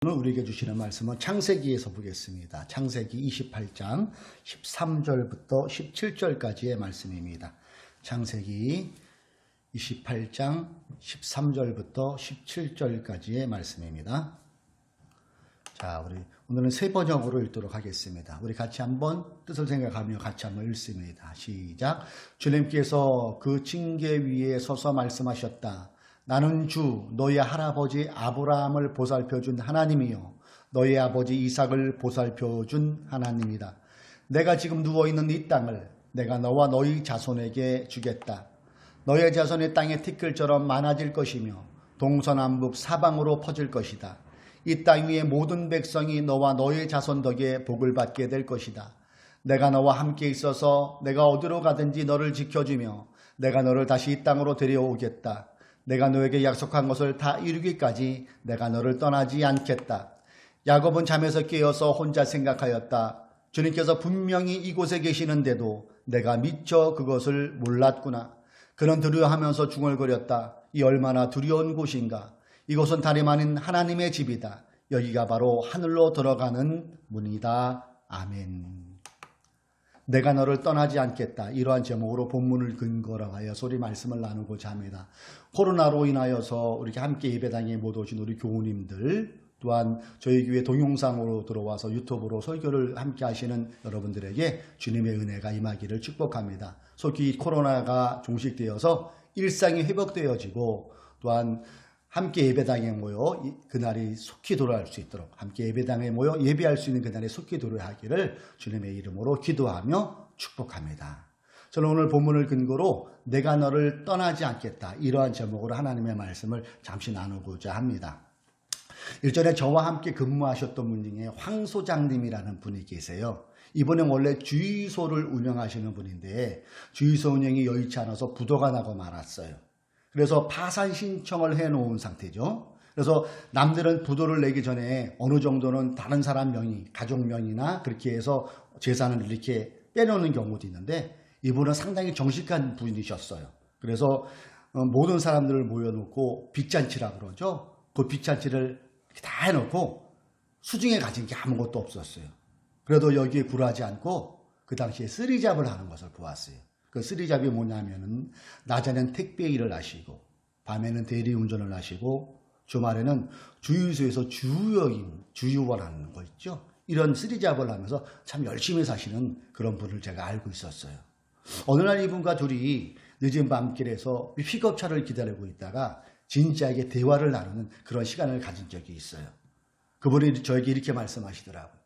오늘 우리에게 주시는 말씀은 창세기에서 보겠습니다. 창세기 28장 13절부터 17절까지의 말씀입니다. 창세기 28장 13절부터 17절까지의 말씀입니다. 자, 우리 오늘은 세 번역으로 읽도록 하겠습니다. 우리 같이 한번 뜻을 생각하며 같이 한번 읽습니다. 시작. 주님께서 그 징계 위에 서서 말씀하셨다. 나는 주 너희 할아버지 아브라함을 보살펴준 하나님이요 너희 아버지 이삭을 보살펴준 하나님이다. 내가 지금 누워있는 이 땅을 내가 너와 너희 자손에게 주겠다. 너희 자손의 땅의 티끌처럼 많아질 것이며 동서남북 사방으로 퍼질 것이다. 이 땅 위의 모든 백성이 너와 너희 자손 덕에 복을 받게 될 것이다. 내가 너와 함께 있어서 내가 어디로 가든지 너를 지켜주며 내가 너를 다시 이 땅으로 데려오겠다. 내가 너에게 약속한 것을 다 이루기까지 내가 너를 떠나지 않겠다. 야곱은 잠에서 깨어서 혼자 생각하였다. 주님께서 분명히 이곳에 계시는데도 내가 미처 그것을 몰랐구나. 그는 두려워하면서 중얼거렸다. 이 얼마나 두려운 곳인가. 이곳은 다름 아닌 하나님의 집이다. 여기가 바로 하늘로 들어가는 문이다. 아멘. 내가 너를 떠나지 않겠다. 이러한 제목으로 본문을 근거로 하여 소리 말씀을 나누고자 합니다. 코로나로 인하여서 이렇게 함께 예배당에 못 오신 우리 교우님들, 또한 저희 교회 동영상으로 들어와서 유튜브로 설교를 함께 하시는 여러분들에게 주님의 은혜가 임하기를 축복합니다. 속히 코로나가 종식되어서 일상이 회복되어지고 또한 함께 예배당에 모여 그날이 속히 돌아갈 수 있도록 함께 예배당에 모여 예배할 수 있는 그날이 속히 돌아가기를 주님의 이름으로 기도하며 축복합니다. 저는 오늘 본문을 근거로 내가 너를 떠나지 않겠다 이러한 제목으로 하나님의 말씀을 잠시 나누고자 합니다. 일전에 저와 함께 근무하셨던 분 중에 황 소장님이라는 분이 계세요. 이분은 원래 주유소를 운영하시는 분인데 주유소 운영이 여의치 않아서 부도가 나고 말았어요. 그래서 파산 신청을 해놓은 상태죠. 그래서 남들은 부도를 내기 전에 어느 정도는 다른 사람 명의, 가족 명의나 그렇게 해서 재산을 이렇게 빼놓는 경우도 있는데 이분은 상당히 정직한 분이셨어요. 그래서 모든 사람들을 모여놓고 빚잔치라고 그러죠. 그 빚잔치를 다 해놓고 수중에 가진 게 아무것도 없었어요. 그래도 여기에 굴하지 않고 그 당시에 쓰리잡을 하는 것을 보았어요. 그 쓰리잡이 뭐냐면은 낮에는 택배 일을 하시고 밤에는 대리운전을 하시고 주말에는 주유소에서 주유원 하는 거 있죠. 이런 쓰리잡을 하면서 참 열심히 사시는 그런 분을 제가 알고 있었어요. 어느 날 이분과 둘이 늦은 밤길에서 픽업차를 기다리고 있다가 진지하게 대화를 나누는 그런 시간을 가진 적이 있어요. 그분이 저에게 이렇게 말씀하시더라고요.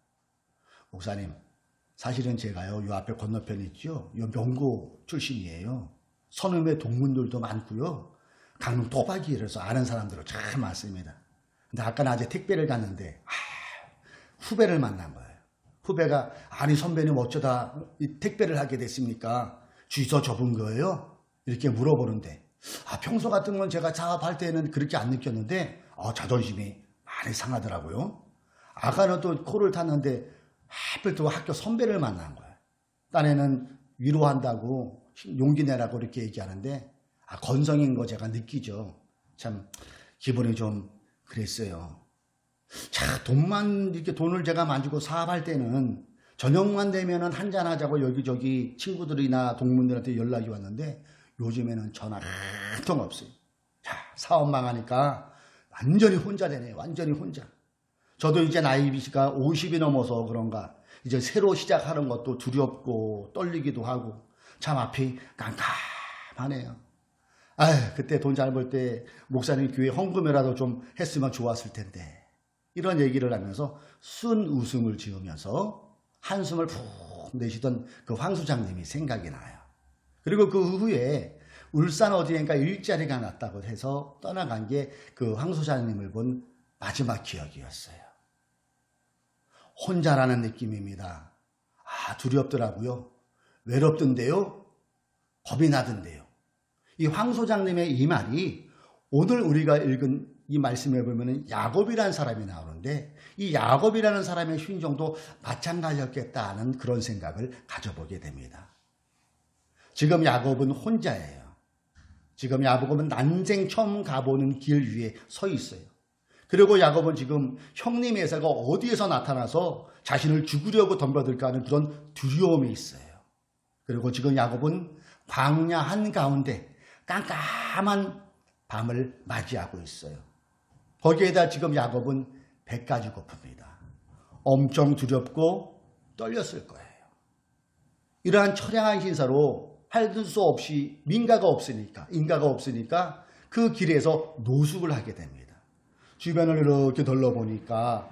목사님, 사실은 제가요, 요 앞에 건너편 있죠? 요 명고 출신이에요. 선음의 동문들도 많고요. 강릉 토박이라서 아는 사람들은 참 많습니다. 근데 아까 낮에 택배를 갔는데, 후배를 만난 거예요. 후배가, 아니 선배님 어쩌다 이 택배를 하게 됐습니까? 주소 접은 거예요? 이렇게 물어보는데, 평소 같은 건 제가 작업할 때는 그렇게 안 느꼈는데, 자존심이 많이 상하더라고요. 아까는 또 코를 탔는데, 하필 또 학교 선배를 만난 거예요. 딴에는 위로한다고 용기 내라고 이렇게 얘기하는데 건성인 거 제가 느끼죠. 참 기분이 좀 그랬어요. 자, 돈을 제가 만지고 사업할 때는 저녁만 되면은 한잔 하자고 여기저기 친구들이나 동문들한테 연락이 왔는데 요즘에는 전화 한 통 없어요. 자, 사업 망하니까 완전히 혼자 되네. 완전히 혼자. 저도 이제 나이가 50이 넘어서 그런가 이제 새로 시작하는 것도 두렵고 떨리기도 하고 참 앞이 깜깜하네요. 그때 돈 잘 벌 때 목사님 교회 헌금이라도 좀 했으면 좋았을 텐데 이런 얘기를 하면서 순 웃음을 지으면서 한숨을 푹 내쉬던 그 황 소장님이 생각이 나요. 그리고 그 후에 울산 어디엔가 일자리가 났다고 해서 떠나간 게 그 황 소장님을 본 마지막 기억이었어요. 혼자라는 느낌입니다. 두렵더라고요. 외롭던데요. 겁이 나던데요. 이 황 소장님의 이 말이 오늘 우리가 읽은 이 말씀에 보면 야곱이라는 사람이 나오는데 이 야곱이라는 사람의 심정도 마찬가지였겠다는 그런 생각을 가져보게 됩니다. 지금 야곱은 혼자예요. 지금 야곱은 난생 처음 가보는 길 위에 서 있어요. 그리고 야곱은 지금 형님 에사가 어디에서 나타나서 자신을 죽으려고 덤벼들까 하는 그런 두려움이 있어요. 그리고 지금 야곱은 광야 한가운데 깜깜한 밤을 맞이하고 있어요. 거기에다 지금 야곱은 배까지 고픕니다. 엄청 두렵고 떨렸을 거예요. 이러한 처량한 신사로 할 수 없이 인가가 없으니까 그 길에서 노숙을 하게 됩니다. 주변을 이렇게 둘러보니까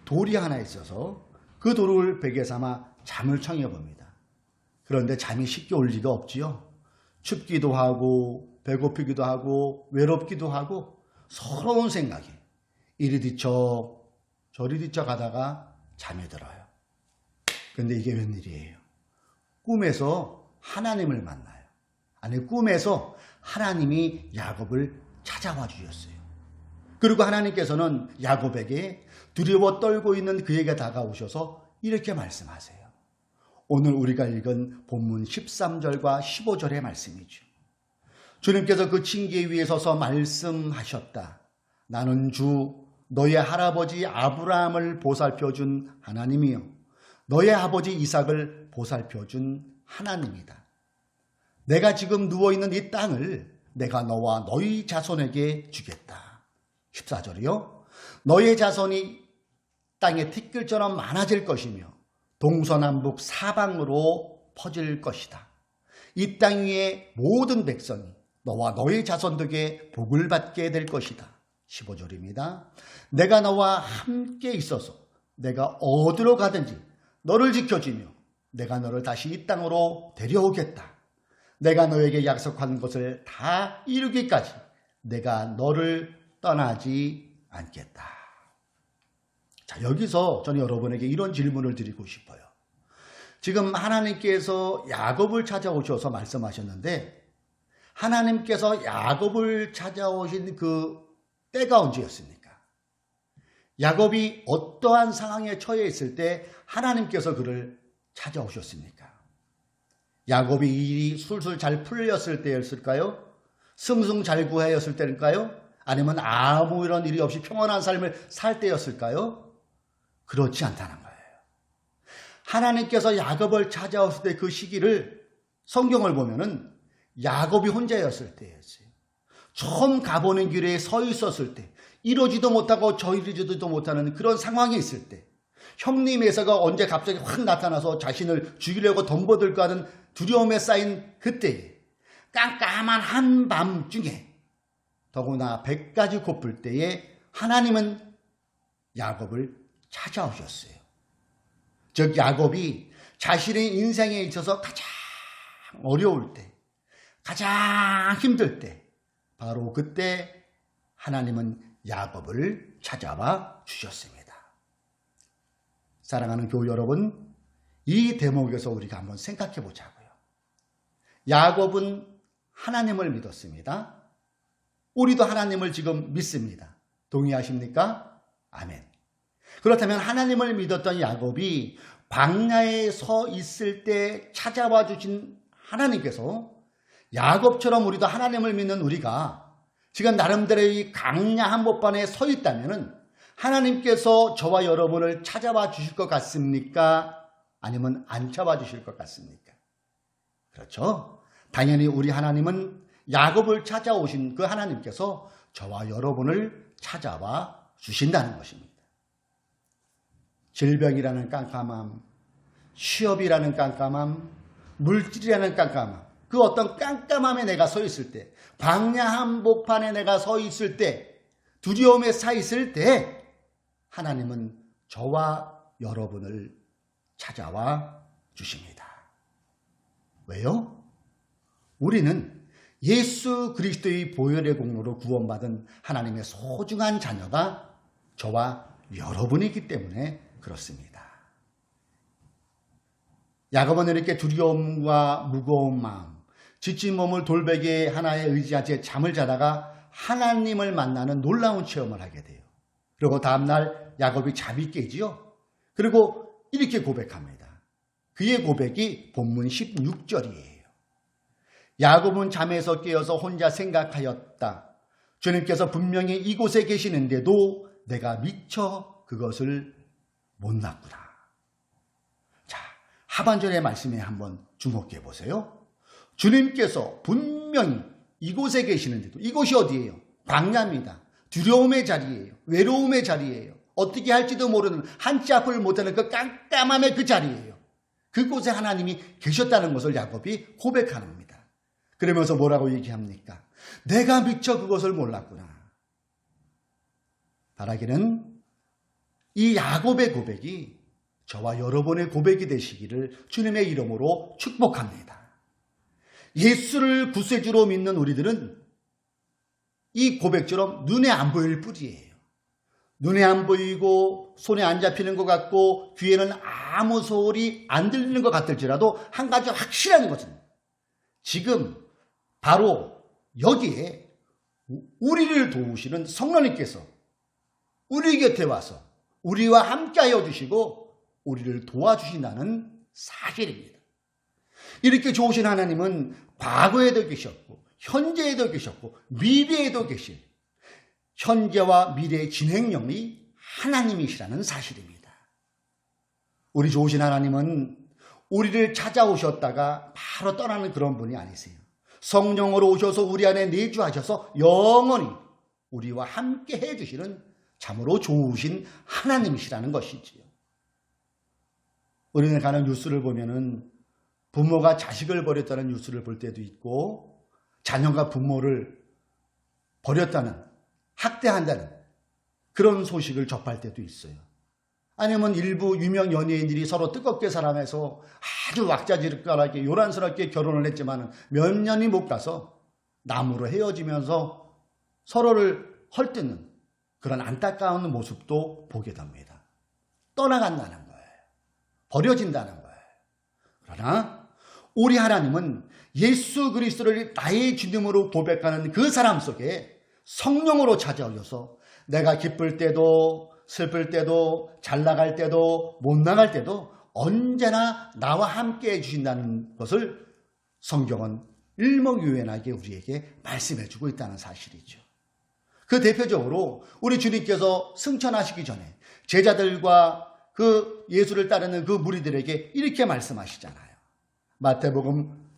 돌이 하나 있어서 그 돌을 베개 삼아 잠을 청해봅니다. 그런데 잠이 쉽게 올 리가 없지요. 춥기도 하고 배고프기도 하고 외롭기도 하고 서러운 생각이 이리 뒤척 저리 뒤척 하다가 잠이 들어요. 그런데 이게 웬일이에요? 꿈에서 하나님을 만나요. 아니, 꿈에서 하나님이 야곱을 찾아와 주셨어요. 그리고 하나님께서는 야곱에게 두려워 떨고 있는 그에게 다가오셔서 이렇게 말씀하세요. 오늘 우리가 읽은 본문 13절과 15절의 말씀이죠. 주님께서 그 징계 위에 서서 말씀하셨다. 나는 주 너의 할아버지 아브라함을 보살펴준 하나님이요 너의 아버지 이삭을 보살펴준 하나님이다. 내가 지금 누워있는 이 땅을 내가 너와 너희 자손에게 주겠다. 14절이요. 너의 자손이 땅의 티끌처럼 많아질 것이며 동서남북 사방으로 퍼질 것이다. 이 땅 위의 모든 백성이 너와 너의 자손들에게 복을 받게 될 것이다. 15절입니다. 내가 너와 함께 있어서 내가 어디로 가든지 너를 지켜주며 내가 너를 다시 이 땅으로 데려오겠다. 내가 너에게 약속한 것을 다 이루기까지 내가 너를 떠나지 않겠다. 자, 여기서 저는 여러분에게 이런 질문을 드리고 싶어요. 지금 하나님께서 야곱을 찾아오셔서 말씀하셨는데 하나님께서 야곱을 찾아오신 그 때가 언제였습니까? 야곱이 어떠한 상황에 처해 있을 때 하나님께서 그를 찾아오셨습니까? 야곱이 일이 술술 잘 풀렸을 때였을까요? 승승장구하였을 때일까요? 아니면 아무 이런 일이 없이 평온한 삶을 살 때였을까요? 그렇지 않다는 거예요. 하나님께서 야곱을 찾아왔을 때 그 시기를 성경을 보면은 야곱이 혼자였을 때였어요. 처음 가보는 길에 서 있었을 때, 이러지도 못하고 저이러지도 못하는 그런 상황이 있을 때, 형님 에서가 언제 갑자기 확 나타나서 자신을 죽이려고 덤벼들까 하는 두려움에 쌓인 그때에, 깜깜한 한밤중에 더구나 배까지 고플 때에 하나님은 야곱을 찾아오셨어요. 즉 야곱이 자신의 인생에 있어서 가장 어려울 때, 가장 힘들 때, 바로 그때 하나님은 야곱을 찾아와 주셨습니다. 사랑하는 교우 여러분, 이 대목에서 우리가 한번 생각해 보자고요. 야곱은 하나님을 믿었습니다. 우리도 하나님을 지금 믿습니다. 동의하십니까? 아멘. 그렇다면 하나님을 믿었던 야곱이 광야에 서 있을 때 찾아와 주신 하나님께서 야곱처럼 우리도 하나님을 믿는 우리가 지금 나름대로 이 광야 한복판에 서 있다면 하나님께서 저와 여러분을 찾아와 주실 것 같습니까? 아니면 안 찾아와 주실 것 같습니까? 그렇죠? 당연히 우리 하나님은 야곱을 찾아오신 그 하나님께서 저와 여러분을 찾아와 주신다는 것입니다. 질병이라는 깜깜함, 취업이라는 깜깜함, 물질이라는 깜깜함, 그 어떤 깜깜함에 내가 서 있을 때, 광야 한복판에 내가 서 있을 때, 두려움에 차 있을 때 하나님은 저와 여러분을 찾아와 주십니다. 왜요? 우리는 예수 그리스도의 보혈의 공로로 구원받은 하나님의 소중한 자녀가 저와 여러분이기 때문에 그렇습니다. 야곱은 이렇게 두려움과 무거운 마음, 지친 몸을 돌베개 하나에 의지한 채 잠을 자다가 하나님을 만나는 놀라운 체험을 하게 돼요. 그리고 다음날 야곱이 잠이 깨지요. 그리고 이렇게 고백합니다. 그의 고백이 본문 16절이에요. 야곱은 잠에서 깨어서 혼자 생각하였다. 주님께서 분명히 이곳에 계시는데도 내가 미처 그것을 못났구나. 자, 하반절의 말씀에 한번 주목해 보세요. 주님께서 분명히 이곳에 계시는데도, 이곳이 어디예요? 광야입니다. 두려움의 자리예요. 외로움의 자리예요. 어떻게 할지도 모르는, 한치 앞을 못하는 그 깜깜함의 그 자리예요. 그곳에 하나님이 계셨다는 것을 야곱이 고백합니다. 그러면서 뭐라고 얘기합니까? 내가 미처 그것을 몰랐구나. 바라기는 이 야곱의 고백이 저와 여러분의 고백이 되시기를 주님의 이름으로 축복합니다. 예수를 구세주로 믿는 우리들은 이 고백처럼 눈에 안 보일 뿐이에요. 눈에 안 보이고 손에 안 잡히는 것 같고 귀에는 아무 소리 안 들리는 것 같을지라도 한 가지 확실한 것은 지금 바로 여기에 우리를 도우시는 성령님께서 우리 곁에 와서 우리와 함께하여 주시고 우리를 도와주신다는 사실입니다. 이렇게 좋으신 하나님은 과거에도 계셨고 현재에도 계셨고 미래에도 계신 현재와 미래의 진행령이 하나님이시라는 사실입니다. 우리 좋으신 하나님은 우리를 찾아오셨다가 바로 떠나는 그런 분이 아니세요. 성령으로 오셔서 우리 안에 내주하셔서 영원히 우리와 함께 해주시는 참으로 좋으신 하나님이시라는 것이지요. 우리는 가는 뉴스를 보면은 부모가 자식을 버렸다는 뉴스를 볼 때도 있고 자녀가 부모를 버렸다는, 학대한다는 그런 소식을 접할 때도 있어요. 아니면 일부 유명 연예인들이 서로 뜨겁게 사랑해서 아주 왁자지껄하게 요란스럽게 결혼을 했지만 몇 년이 못 가서 남으로 헤어지면서 서로를 헐뜯는 그런 안타까운 모습도 보게 됩니다. 떠나간다는 거예요. 버려진다는 거예요. 그러나 우리 하나님은 예수 그리스도를 나의 주님으로 고백하는 그 사람 속에 성령으로 찾아오셔서 내가 기쁠 때도 슬플 때도 잘 나갈 때도 못 나갈 때도 언제나 나와 함께 해주신다는 것을 성경은 일목요연하게 우리에게 말씀해주고 있다는 사실이죠. 그 대표적으로 우리 주님께서 승천하시기 전에 제자들과 그 예수를 따르는 그 무리들에게 이렇게 말씀하시잖아요. 마태복음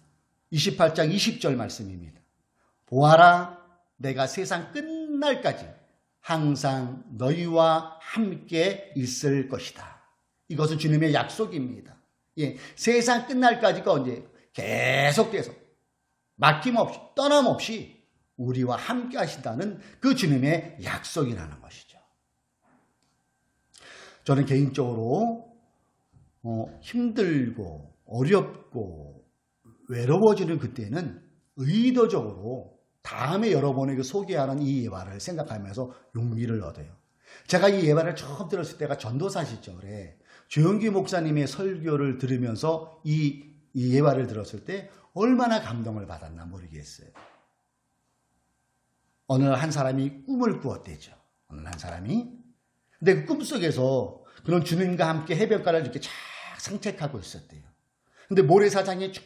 28장 20절 말씀입니다. 보아라, 내가 세상 끝날까지 항상 너희와 함께 있을 것이다. 이것은 주님의 약속입니다. 예, 세상 끝날까지가 언제 계속돼서 막힘없이 떠남없이 우리와 함께 하신다는 그 주님의 약속이라는 것이죠. 저는 개인적으로 힘들고 어렵고 외로워지는 그때는 의도적으로 다음에 여러분에게 소개하는 이 예화를 생각하면서 용기를 얻어요. 제가 이 예화를 처음 들었을 때가 전도사 시절에 조영기 목사님의 설교를 들으면서 이 예화를 들었을 때 얼마나 감동을 받았나 모르겠어요. 어느 한 사람이 꿈을 꾸었대죠. 어느 한 사람이. 근데 그 꿈속에서 그런 주님과 함께 해변가를 이렇게 쫙 산책하고 있었대요. 근데 모래사장이 쫙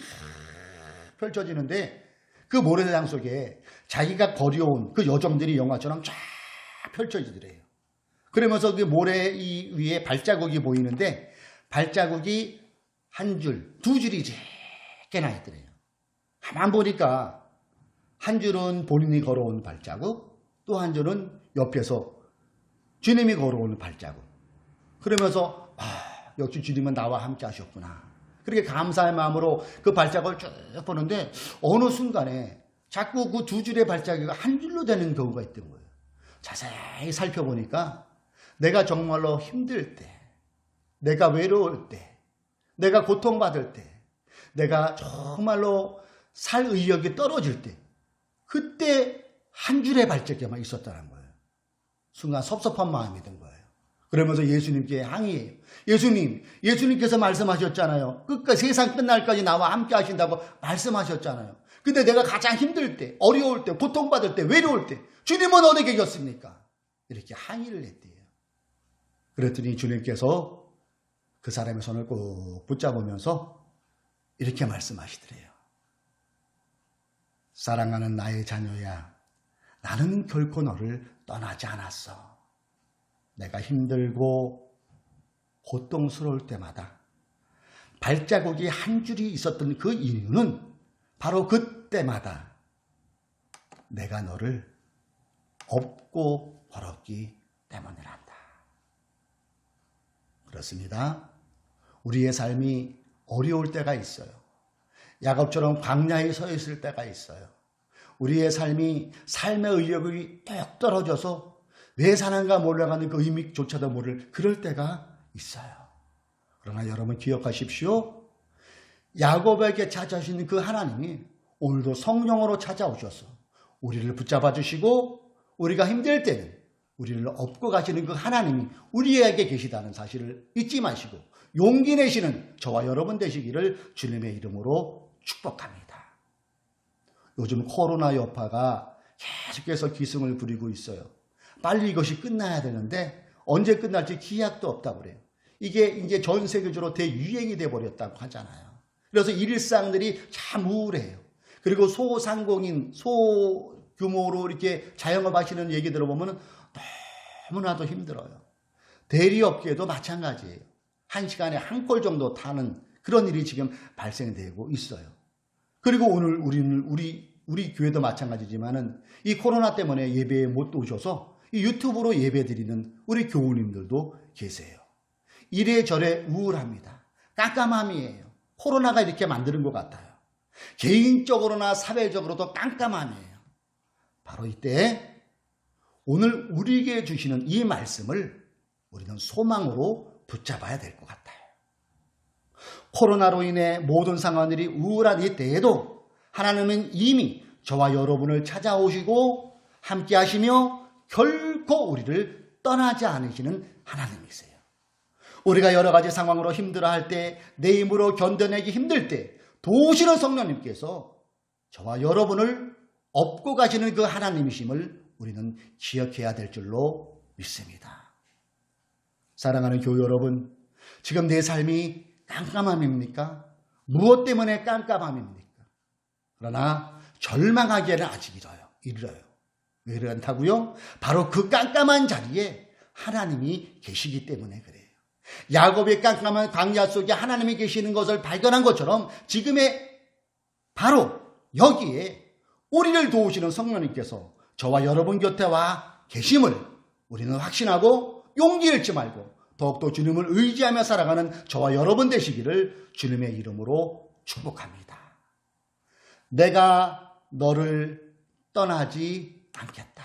펼쳐지는데 그 모래사장 속에 자기가 걸어온 그 여정들이 영화처럼 쫙 펼쳐지더래요. 그러면서 그 모래 위에 발자국이 보이는데 발자국이 한 줄, 두 줄이 이렇게 나 있더래요. 가만 보니까 한 줄은 본인이 걸어온 발자국, 또 한 줄은 옆에서 주님이 걸어온 발자국. 그러면서 역시 주님은 나와 함께 하셨구나. 그렇게 감사의 마음으로 그 발자국을 쭉 보는데 어느 순간에 자꾸 그 두 줄의 발자국이 한 줄로 되는 경우가 있던 거예요. 자세히 살펴보니까 내가 정말로 힘들 때, 내가 외로울 때, 내가 고통받을 때, 내가 정말로 살 의욕이 떨어질 때 그때 한 줄의 발자국만 있었다는 거예요. 순간 섭섭한 마음이 든 거예요. 그러면서 예수님께 항의해요. 예수님께서 말씀하셨잖아요. 끝까지 세상 끝날까지 나와 함께 하신다고 말씀하셨잖아요. 근데 내가 가장 힘들 때, 어려울 때, 고통받을 때, 외로울 때 주님은 어디 계셨습니까? 이렇게 항의를 했대요. 그랬더니 주님께서 그 사람의 손을 꼭 붙잡으면서 이렇게 말씀하시더래요. 사랑하는 나의 자녀야, 나는 결코 너를 떠나지 않았어. 내가 힘들고 고통스러울 때마다 발자국이 한 줄이 있었던 그 이유는 바로 그때마다 내가 너를 업고 벌었기 때문이란다. 그렇습니다. 우리의 삶이 어려울 때가 있어요. 야곱처럼 광야에 서 있을 때가 있어요. 우리의 삶이 삶의 의욕이 뚝 떨어져서 왜 사는가 몰라가는 그 의미조차도 모를 그럴 때가 있어요. 그러나 여러분 기억하십시오. 야곱에게 찾아오시는 그 하나님이 오늘도 성령으로 찾아오셔서 우리를 붙잡아 주시고 우리가 힘들 때는 우리를 업고 가시는 그 하나님이 우리에게 계시다는 사실을 잊지 마시고 용기 내시는 저와 여러분 되시기를 주님의 이름으로 축복합니다. 요즘 코로나 여파가 계속해서 기승을 부리고 있어요. 빨리 이것이 끝나야 되는데 언제 끝날지 기약도 없다고 그래요. 이게 이제 전 세계적으로 대유행이 돼버렸다고 하잖아요. 그래서 일상들이 참 우울해요. 그리고 소상공인, 소규모로 이렇게 자영업 하시는 얘기 들어보면 너무나도 힘들어요. 대리업계도 마찬가지예요. 한 시간에 한 콜 정도 타는 그런 일이 지금 발생되고 있어요. 그리고 오늘 우리 교회도 마찬가지지만은 이 코로나 때문에 예배에 못 오셔서 이 유튜브로 예배 드리는 우리 교우님들도 계세요. 이래저래 우울합니다. 깜깜함이에요. 코로나가 이렇게 만드는 것 같아요. 개인적으로나 사회적으로도 깜깜함이에요. 바로 이때 오늘 우리에게 주시는 이 말씀을 우리는 소망으로 붙잡아야 될 것 같아요. 코로나로 인해 모든 상황들이 우울한 이때에도 하나님은 이미 저와 여러분을 찾아오시고 함께 하시며 결코 우리를 떠나지 않으시는 하나님이세요. 우리가 여러 가지 상황으로 힘들어할 때, 내 힘으로 견뎌내기 힘들 때 도우시는 성령님께서 저와 여러분을 업고 가시는 그 하나님이심을 우리는 기억해야 될 줄로 믿습니다. 사랑하는 교회 여러분, 지금 내 삶이 깜깜함입니까? 무엇 때문에 깜깜함입니까? 그러나 절망하기에는 아직 이르러요. 왜 그렇다고요? 바로 그 깜깜한 자리에 하나님이 계시기 때문에 그래요. 야곱의 깜깜한 광야 속에 하나님이 계시는 것을 발견한 것처럼 지금의 바로 여기에 우리를 도우시는 성령님께서 저와 여러분 곁에 와 계심을 우리는 확신하고 용기 잃지 말고 더욱더 주님을 의지하며 살아가는 저와 여러분 되시기를 주님의 이름으로 축복합니다. 내가 너를 떠나지 않겠다.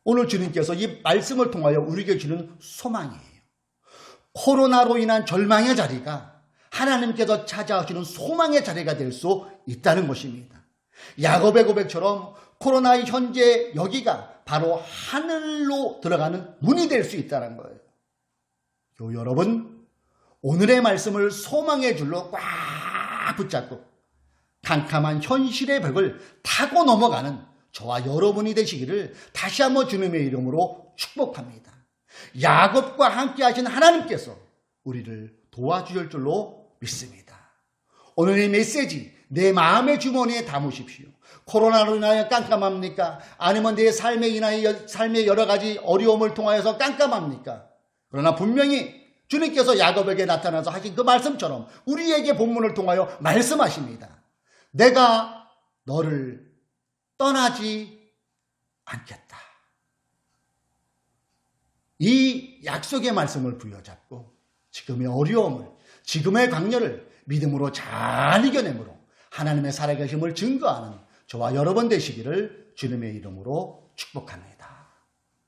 오늘 주님께서 이 말씀을 통하여 우리에게 주는 소망이에요. 코로나로 인한 절망의 자리가 하나님께서 찾아오시는 소망의 자리가 될 수 있다는 것입니다. 야곱의 고백처럼 코로나의 현재 여기가 바로 하늘로 들어가는 문이 될 수 있다는 거예요. 여러분, 오늘의 말씀을 소망의 줄로 꽉 붙잡고 캄캄한 현실의 벽을 타고 넘어가는 저와 여러분이 되시기를 다시 한번 주님의 이름으로 축복합니다. 야곱과 함께 하신 하나님께서 우리를 도와주실 줄로 믿습니다. 오늘의 메시지 내 마음의 주머니에 담으십시오. 코로나로 인하여 깜깜합니까? 아니면 내 삶의 여러 가지 어려움을 통하여서 깜깜합니까? 그러나 분명히 주님께서 야곱에게 나타나서 하신 그 말씀처럼 우리에게 본문을 통하여 말씀하십니다. 내가 너를 떠나지 않겠다. 이 약속의 말씀을 부여잡고 지금의 어려움을, 지금의 광야를 믿음으로 잘 이겨내므로 하나님의 살아계심을 증거하는 저와 여러분 되시기를 주님의 이름으로 축복합니다.